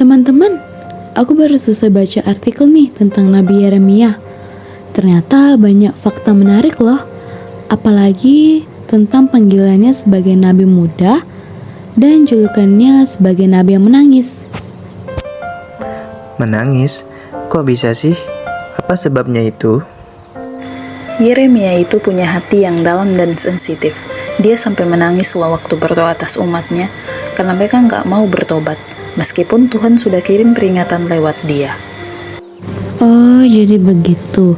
Teman-teman, aku baru selesai baca artikel nih tentang Nabi Yeremia. Ternyata banyak fakta menarik loh. Apalagi tentang panggilannya sebagai nabi muda dan julukannya sebagai nabi yang menangis. Menangis? Kok bisa sih? Apa sebabnya itu? Yeremia itu punya hati yang dalam dan sensitif. Dia sampai menangis sewaktu berdoa atas umatnya karena mereka nggak mau bertobat, meskipun Tuhan sudah kirim peringatan lewat dia. Oh, jadi begitu.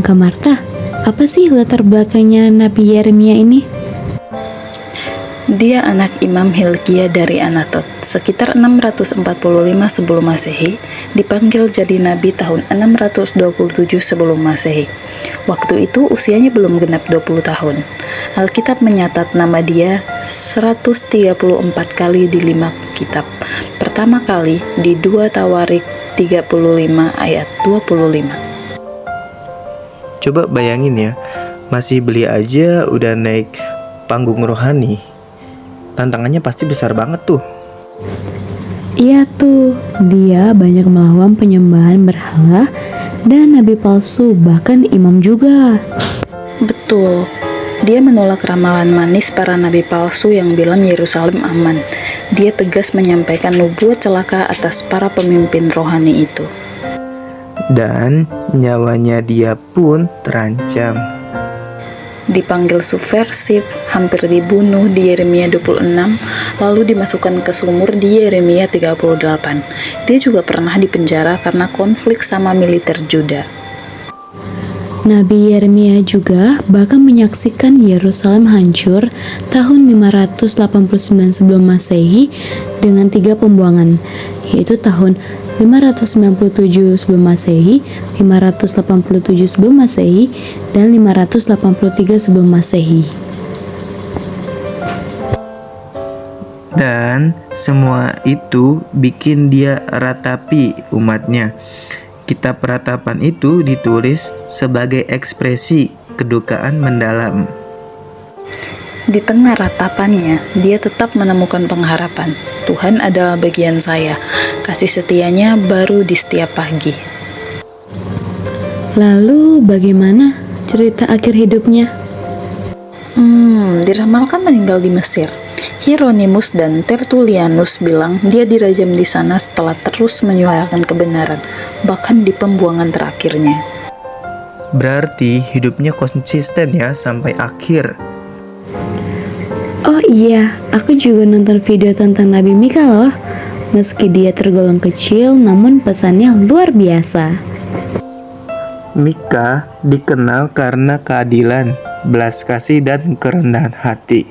Kak Marta, apa sih latar belakangnya Nabi Yeremia ini? Dia anak Imam Hilkia dari Anatot, sekitar 645 sebelum Masehi, dipanggil jadi nabi tahun 627 sebelum Masehi. Waktu itu usianya belum genap 20 tahun. Alkitab menyatat nama dia 134 kali di 5 kitab. Pertama kali di 2 Tawarik 35 ayat 25. Coba bayangin ya, masih belia aja udah naik panggung rohani. Tantangannya pasti besar banget tuh. Iya tuh, dia banyak melawan penyembahan berhala dan nabi palsu, bahkan imam juga. Betul, dia menolak ramalan manis para nabi palsu yang bilang Yerusalem aman. Dia tegas menyampaikan nubuat celaka atas para pemimpin rohani itu. Dan nyawanya dia pun terancam. Dipanggil subversif, hampir dibunuh di Yeremia 26, lalu dimasukkan ke sumur di Yeremia 38. Dia juga pernah dipenjara karena konflik sama militer Juda. Nabi Yeremia juga bahkan menyaksikan Yerusalem hancur tahun 589 sebelum Masehi dengan 3 pembuangan, yaitu tahun 597 sebelum Masehi, 587 sebelum Masehi, dan 583 sebelum Masehi. Dan semua itu bikin dia ratapi umatnya. Kitab Ratapan itu ditulis sebagai ekspresi kedukaan mendalam. Di tengah ratapannya, dia tetap menemukan pengharapan. Tuhan adalah bagian saya, kasih setianya baru di setiap pagi. Lalu bagaimana cerita akhir hidupnya? Diramalkan meninggal di Mesir. Hieronymus dan Tertullianus bilang dia dirajam di sana setelah terus menyuarakan kebenaran, bahkan di pembuangan terakhirnya. Berarti hidupnya konsisten ya sampai akhir. Oh iya, aku juga nonton video tentang Nabi Mika loh. Meski dia tergolong kecil, namun pesannya luar biasa. Mika dikenal karena keadilan, belas kasih, dan kerendahan hati.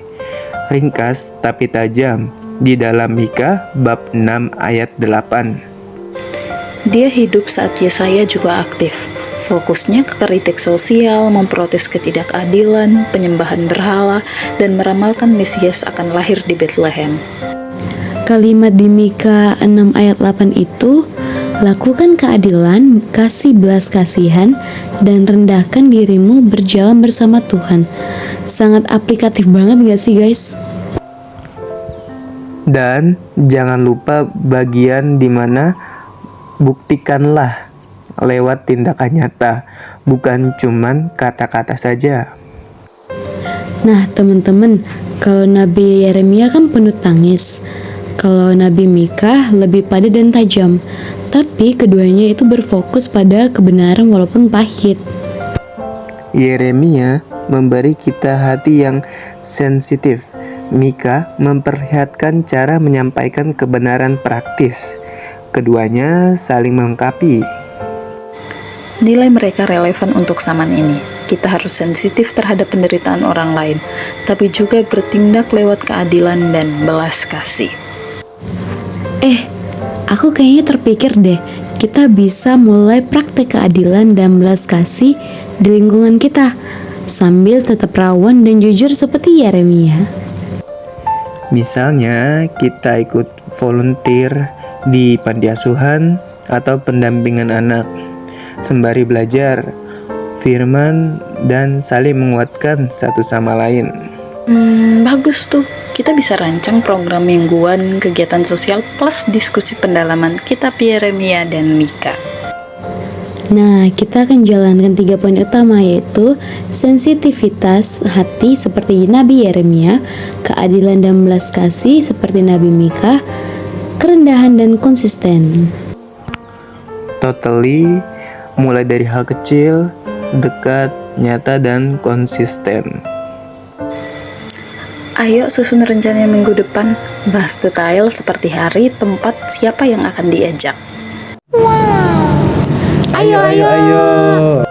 Ringkas tapi tajam di dalam Mika bab 6 ayat 8. Dia hidup saat Yesaya juga aktif. Fokusnya ke kritik sosial, memprotes ketidakadilan, penyembahan berhala, dan meramalkan Mesias akan lahir di Bethlehem. Kalimat di Mika 6 ayat 8 itu, lakukan keadilan, kasih belas kasihan, dan rendahkan dirimu berjalan bersama Tuhan. Sangat aplikatif banget gak sih guys? Dan jangan lupa bagian dimana buktikanlah lewat tindakan nyata, bukan cuman kata-kata saja. Nah teman-teman, kalau Nabi Yeremia kan penuh tangis, kalau Nabi Mika lebih padat dan tajam, tapi keduanya itu berfokus pada kebenaran walaupun pahit. Yeremia memberi kita hati yang sensitif. Mika memperlihatkan cara menyampaikan kebenaran praktis. Keduanya saling melengkapi. Nilai mereka relevan untuk zaman ini. Kita harus sensitif terhadap penderitaan orang lain, tapi juga bertindak lewat keadilan dan belas kasih. Aku kayaknya terpikir deh, kita bisa mulai praktek keadilan dan belas kasih di lingkungan kita, sambil tetap rawan dan jujur seperti Yeremia. Misalnya kita ikut volunteer di panti asuhan atau pendampingan anak, sembari belajar firman dan saling menguatkan satu sama lain. Bagus tuh. Kita bisa rancang program mingguan, kegiatan sosial, plus diskusi pendalaman kitab Yeremia dan Mika. Nah, kita akan jalankan 3 poin utama, yaitu sensitivitas hati seperti Nabi Yeremia, keadilan dan belas kasih seperti Nabi Mika, kerendahan dan konsisten. Totally, mulai dari hal kecil, dekat, nyata, dan konsisten. Ayo susun rencana minggu depan, bahas detail seperti hari, tempat, siapa yang akan diajak. Ayo.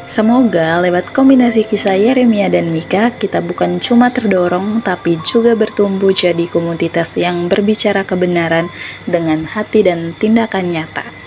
Semoga lewat kombinasi kisah Yeremia dan Mika, kita bukan cuma terdorong, tapi juga bertumbuh jadi komunitas yang berbicara kebenaran dengan hati dan tindakan nyata.